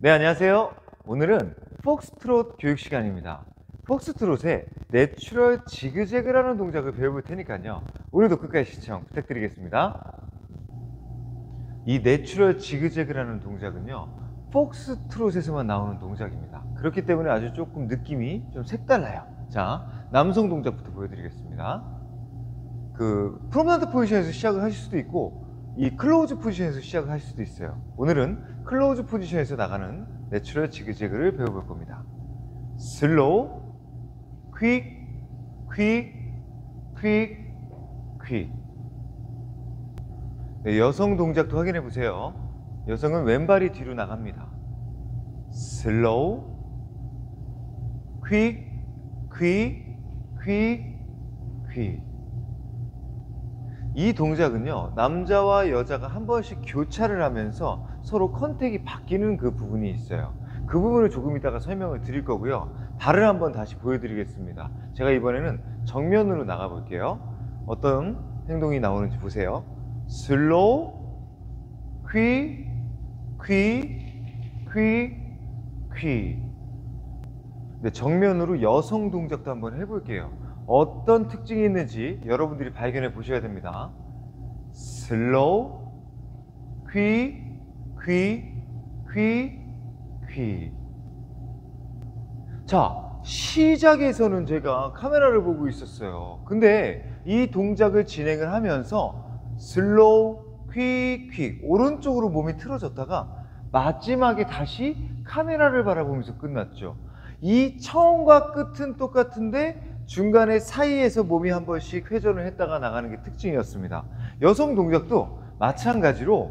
네, 안녕하세요. 오늘은 폭스트롯 교육 시간입니다. 폭스트롯의 내추럴 지그재그라는 동작을 배워볼 테니까요. 오늘도 끝까지 시청 부탁드리겠습니다. 이 내추럴 지그재그라는 동작은요, 폭스트롯에서만 나오는 동작입니다. 그렇기 때문에 아주 조금 느낌이 좀 색달라요. 자, 남성 동작부터 보여드리겠습니다. 프로멘트 포지션에서 시작을 하실 수도 있고, 이 클로우즈 포지션에서 시작을 하실 수도 있어요. 오늘은 클로우즈 포지션에서 나가는 내추럴 지그재그를 배워볼 겁니다. 슬로우, 퀵, 퀵, 퀵, 퀵. 네, 여성 동작도 확인해 보세요. 여성은 왼발이 뒤로 나갑니다. 슬로우, 퀵, 퀵, 퀵, 퀵. 이 동작은요, 남자와 여자가 한 번씩 교차를 하면서 서로 컨택이 바뀌는 그 부분이 있어요. 그 부분을 조금 이따가 설명을 드릴 거고요. 발을 한번 다시 보여드리겠습니다. 제가 이번에는 정면으로 나가 볼게요. 어떤 행동이 나오는지 보세요. 슬로우, 퀴, 퀴, 퀴, 퀴. 네, 정면으로 여성 동작도 한번 해볼게요. 어떤 특징이 있는지 여러분들이 발견해 보셔야 됩니다. 슬로우, 퀴, 퀴, 퀴, 퀴. 자, 시작에서는 제가 카메라를 보고 있었어요. 근데 이 동작을 진행을 하면서 슬로우, 퀴, 퀴 오른쪽으로 몸이 틀어졌다가 마지막에 다시 카메라를 바라보면서 끝났죠. 이 처음과 끝은 똑같은데 중간에 사이에서 몸이 한 번씩 회전을 했다가 나가는 게 특징이었습니다. 여성 동작도 마찬가지로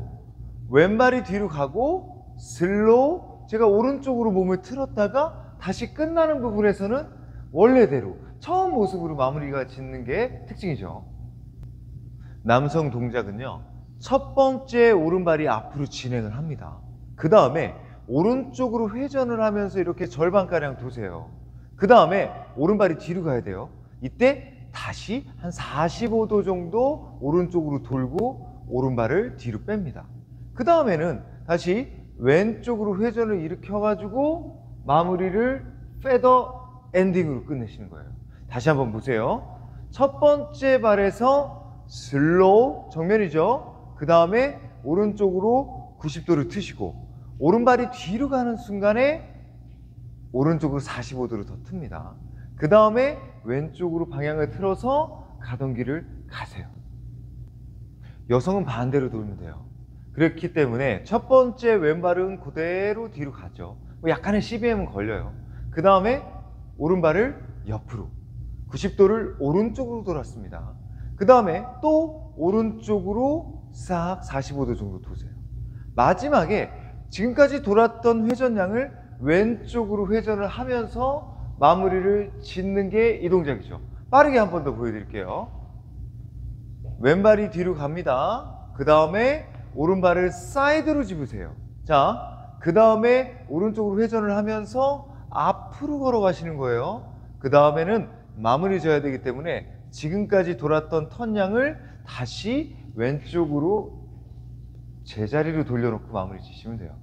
왼발이 뒤로 가고 슬로우, 제가 오른쪽으로 몸을 틀었다가 다시 끝나는 부분에서는 원래대로 처음 모습으로 마무리가 짓는 게 특징이죠. 남성 동작은요, 첫 번째 오른발이 앞으로 진행을 합니다. 그 다음에 오른쪽으로 회전을 하면서 이렇게 절반가량 도세요. 그 다음에 오른발이 뒤로 가야 돼요. 이때 다시 한 45도 정도 오른쪽으로 돌고 오른발을 뒤로 뺍니다. 그 다음에는 다시 왼쪽으로 회전을 일으켜가지고 마무리를 페더 엔딩으로 끝내시는 거예요. 다시 한번 보세요. 첫 번째 발에서 슬로우, 정면이죠. 그 다음에 오른쪽으로 90도를 트시고 오른발이 뒤로 가는 순간에 오른쪽으로 45도를 더 틉니다. 그 다음에 왼쪽으로 방향을 틀어서 가던 길을 가세요. 여성은 반대로 돌면 돼요. 그렇기 때문에 첫 번째 왼발은 그대로 뒤로 가죠. 약간의 CBM은 걸려요. 그 다음에 오른발을 옆으로 90도를 오른쪽으로 돌았습니다. 그 다음에 또 오른쪽으로 싹 45도 정도 도세요. 마지막에 지금까지 돌았던 회전량을 왼쪽으로 회전을 하면서 마무리를 짓는 게 이 동작이죠. 빠르게 한 번 더 보여드릴게요. 왼발이 뒤로 갑니다. 그 다음에 오른발을 사이드로 집으세요. 자, 그 다음에 오른쪽으로 회전을 하면서 앞으로 걸어가시는 거예요. 그 다음에는 마무리 져야 되기 때문에 지금까지 돌았던 턴량을 다시 왼쪽으로 제자리로 돌려놓고 마무리 지시면 돼요.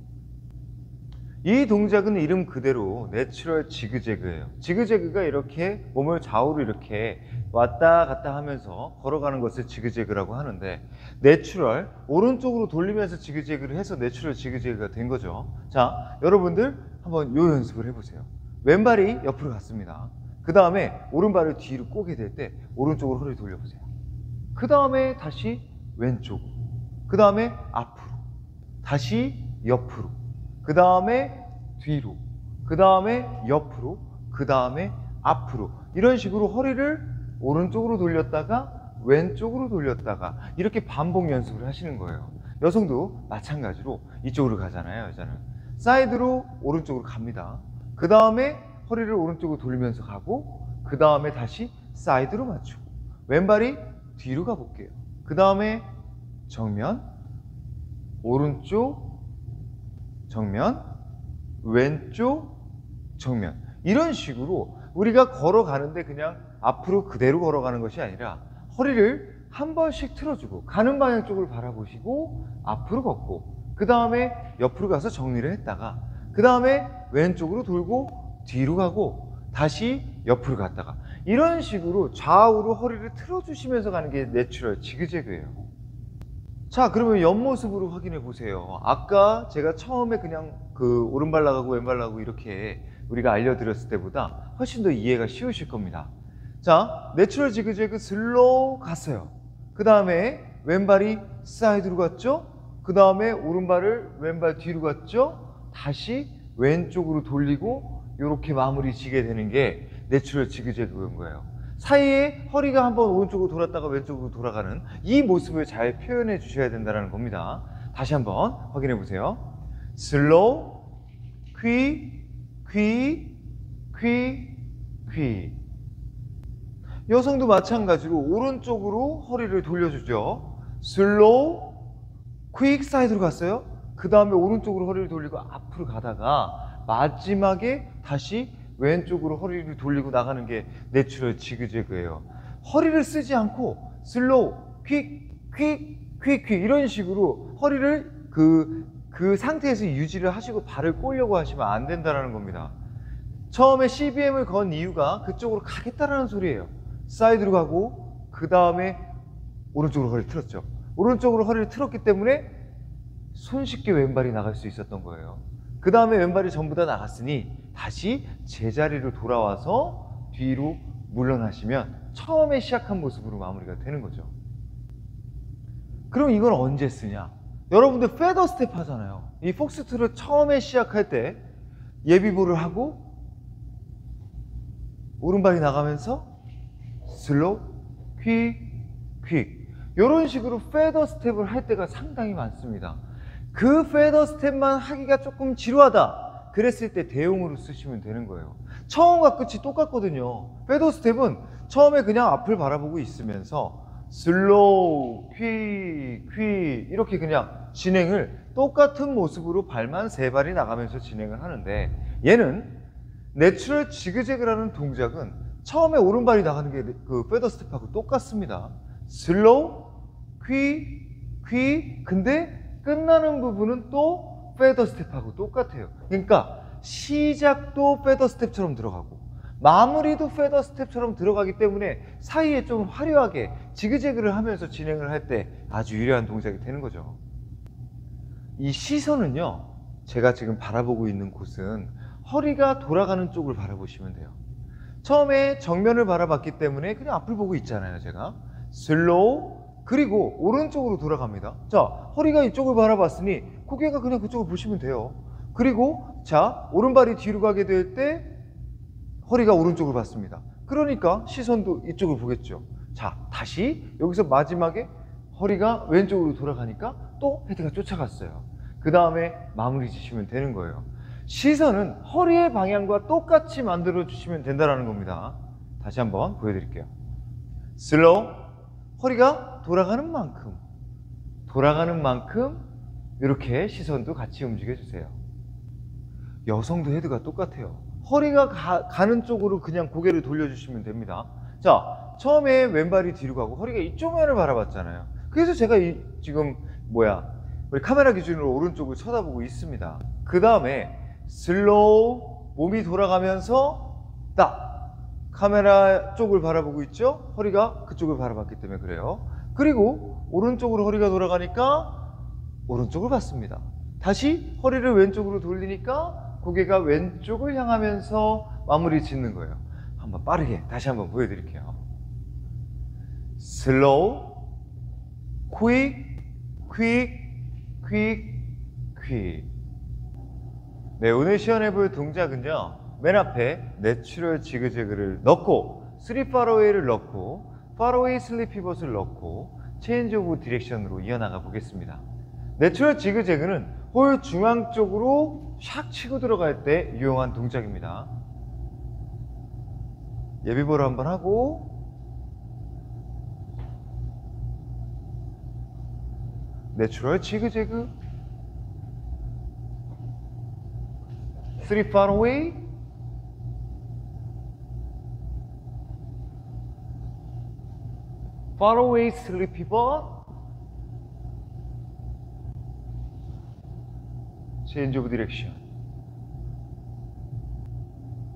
이 동작은 이름 그대로 내추럴 지그재그예요. 지그재그가 이렇게 몸을 좌우로 이렇게 왔다 갔다 하면서 걸어가는 것을 지그재그라고 하는데, 내추럴, 오른쪽으로 돌리면서 지그재그를 해서 내추럴 지그재그가 된 거죠. 자, 여러분들 한번 요 연습을 해보세요. 왼발이 옆으로 갔습니다. 그 다음에 오른발을 뒤로 꼬게 될 때 오른쪽으로 허리 돌려보세요. 그 다음에 다시 왼쪽으로, 그 다음에 앞으로, 다시 옆으로, 그 다음에 뒤로, 그 다음에 옆으로, 그 다음에 앞으로, 이런 식으로 허리를 오른쪽으로 돌렸다가 왼쪽으로 돌렸다가 이렇게 반복 연습을 하시는 거예요. 여성도 마찬가지로 이쪽으로 가잖아요. 여자는 사이드로 오른쪽으로 갑니다. 그 다음에 허리를 오른쪽으로 돌리면서 가고, 그 다음에 다시 사이드로 맞추고, 왼발이 뒤로 가볼게요. 그 다음에 정면, 오른쪽, 정면, 왼쪽, 정면, 이런 식으로 우리가 걸어가는데 그냥 앞으로 그대로 걸어가는 것이 아니라 허리를 한 번씩 틀어주고 가는 방향 쪽을 바라보시고 앞으로 걷고, 그 다음에 옆으로 가서 정리를 했다가 그 다음에 왼쪽으로 돌고 뒤로 가고 다시 옆으로 갔다가 이런 식으로 좌우로 허리를 틀어주시면서 가는 게 내추럴 지그재그예요. 자, 그러면 옆모습으로 확인해 보세요. 아까 제가 처음에 그냥 그 오른발 나가고 왼발 나가고 이렇게 우리가 알려드렸을 때보다 훨씬 더 이해가 쉬우실 겁니다. 자, 내추럴 지그재그 슬로우 갔어요. 그 다음에 왼발이 사이드로 갔죠? 그 다음에 오른발을 왼발 뒤로 갔죠? 다시 왼쪽으로 돌리고 이렇게 마무리 지게 되는 게 내추럴 지그재그인 거예요. 사이에 허리가 한번 오른쪽으로 돌았다가 왼쪽으로 돌아가는 이 모습을 잘 표현해 주셔야 된다는 겁니다. 다시 한번 확인해 보세요. 슬로우, 퀴, 퀴, 퀴, 퀴. 여성도 마찬가지로 오른쪽으로 허리를 돌려주죠. 슬로우, 퀵 사이드로 갔어요. 그 다음에 오른쪽으로 허리를 돌리고 앞으로 가다가 마지막에 다시 왼쪽으로 허리를 돌리고 나가는 게 내추럴 지그재그예요. 허리를 쓰지 않고 슬로우, 퀵, 퀵, 퀵, 퀵 이런 식으로 허리를 그 상태에서 유지를 하시고 발을 꼬려고 하시면 안 된다는 겁니다. 처음에 CBM을 건 이유가 그쪽으로 가겠다라는 소리예요. 사이드로 가고 그 다음에 오른쪽으로 허리를 틀었죠. 오른쪽으로 허리를 틀었기 때문에 손쉽게 왼발이 나갈 수 있었던 거예요. 그 다음에 왼발이 전부 다 나갔으니 다시 제자리로 돌아와서 뒤로 물러나시면 처음에 시작한 모습으로 마무리가 되는 거죠. 그럼 이건 언제 쓰냐? 여러분들 페더 스텝 하잖아요. 이 폭스트를 처음에 시작할 때 예비볼을 하고 오른발이 나가면서 슬로우, 퀵, 퀵 이런 식으로 페더 스텝을 할 때가 상당히 많습니다. 그 페더 스텝만 하기가 조금 지루하다 그랬을 때 대용으로 쓰시면 되는 거예요. 처음과 끝이 똑같거든요. 페더 스텝은 처음에 그냥 앞을 바라보고 있으면서 슬로우, 퀴, 퀴 이렇게 그냥 진행을 똑같은 모습으로 발만 세 발이 나가면서 진행을 하는데 얘는 내추럴 지그재그라는 동작은 처음에 오른발이 나가는 게 그 페더 스텝하고 똑같습니다. 슬로우, 퀴, 퀴 근데 끝나는 부분은 또 페더 스텝하고 똑같아요. 그러니까 시작도 페더 스텝처럼 들어가고 마무리도 페더 스텝처럼 들어가기 때문에 사이에 좀 화려하게 지그재그를 하면서 진행을 할 때 아주 유리한 동작이 되는 거죠. 이 시선은요, 제가 지금 바라보고 있는 곳은 허리가 돌아가는 쪽을 바라보시면 돼요. 처음에 정면을 바라봤기 때문에 그냥 앞을 보고 있잖아요. 제가 슬로우 그리고 오른쪽으로 돌아갑니다. 자, 허리가 이쪽을 바라봤으니 고개가 그냥 그쪽을 보시면 돼요. 그리고 자, 오른발이 뒤로 가게 될 때 허리가 오른쪽을 봤습니다. 그러니까 시선도 이쪽을 보겠죠. 자, 다시 여기서 마지막에 허리가 왼쪽으로 돌아가니까 또 헤드가 쫓아갔어요. 그 다음에 마무리 지시면 되는 거예요. 시선은 허리의 방향과 똑같이 만들어 주시면 된다는 겁니다. 다시 한번 보여드릴게요. 슬로우, 허리가 돌아가는 만큼 이렇게 시선도 같이 움직여 주세요. 여성도 헤드가 똑같아요. 허리가 가는 쪽으로 그냥 고개를 돌려주시면 됩니다. 자, 처음에 왼발이 뒤로 가고 허리가 이쪽 면을 바라봤잖아요. 그래서 제가 지금 우리 카메라 기준으로 오른쪽을 쳐다보고 있습니다. 그 다음에 슬로우, 몸이 돌아가면서 딱 카메라 쪽을 바라보고 있죠. 허리가 그쪽을 바라봤기 때문에 그래요. 그리고 오른쪽으로 허리가 돌아가니까 오른쪽을 봤습니다. 다시 허리를 왼쪽으로 돌리니까 고개가 왼쪽을 향하면서 마무리 짓는 거예요. 한번 빠르게 다시 한번 보여드릴게요. 슬로우, 퀵, 퀵, 퀵, 퀵. 네, 오늘 시연해 볼 동작은요, 맨 앞에 내추럴 지그재그를 넣고 3 파로웨이를 넣고 파로웨이 슬립 피벗을 넣고 체인지 오브 디렉션으로 이어나가 보겠습니다. 내추럴 지그재그는 홀 중앙 쪽으로 샥 치고 들어갈 때 유용한 동작입니다. 예비볼을 한번 하고 내추럴 지그재그 3 far away far away slip pivot change of direction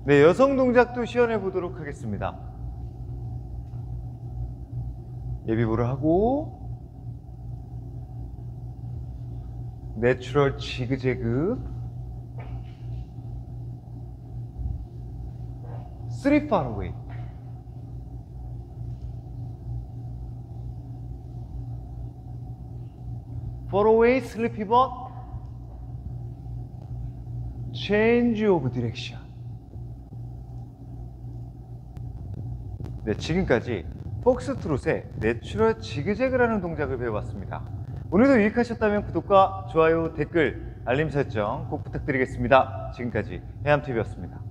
네, 여성 동작도 시연해 보도록 하겠습니다. 예비보를 하고 내추럴 지그재그 3 far away. far away 슬리피 벗 change of direction. 네, 지금까지 폭스트롯의 내추럴 지그재그라는 동작을 배워봤습니다. 오늘도 유익하셨다면 구독과 좋아요, 댓글, 알림 설정 꼭 부탁드리겠습니다. 지금까지 해암TV였습니다.